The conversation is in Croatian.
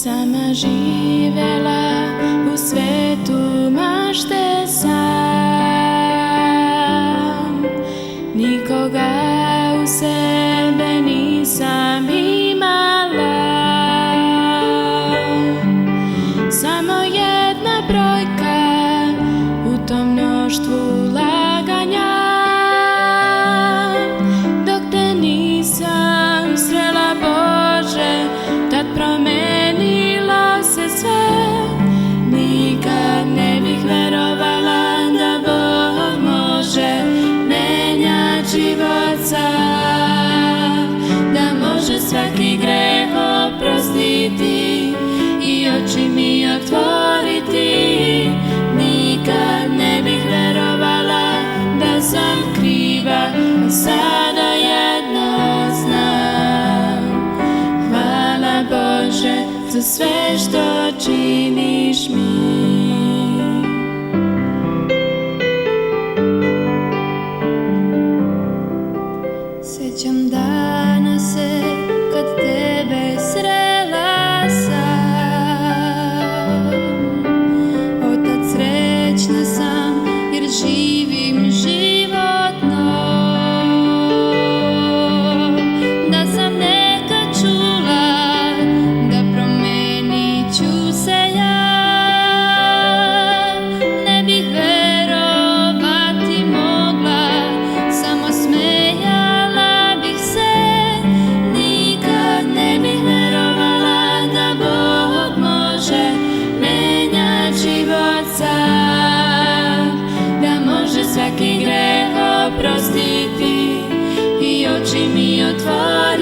Sama živela u svetu mašte sam, nikoga u sebe nisam imala. Samo jedna brojka u tom mnoštvu laganja, dok te nisam srela, Bože, tad promenilo se sve. Nikad ne bih verovala da Bog može menjat život sam, da može svaki greh oprostiti i oči mi otvoriti. Nikad ne bih verovala da sam kriva, a sada jedno znam. Hvala Bože za sve što činiš mi. Sjećam dana se kad tebe srela sam, otad srećna sam jer živim život nov. Da sam nekad čula da promenit ću se ja, ne bih verovati mogla, samo smejala bih se. Nikad ne bih verovala da Bog može menjat život sam, da može svaki greh oprostiti i oči mi otvoriti.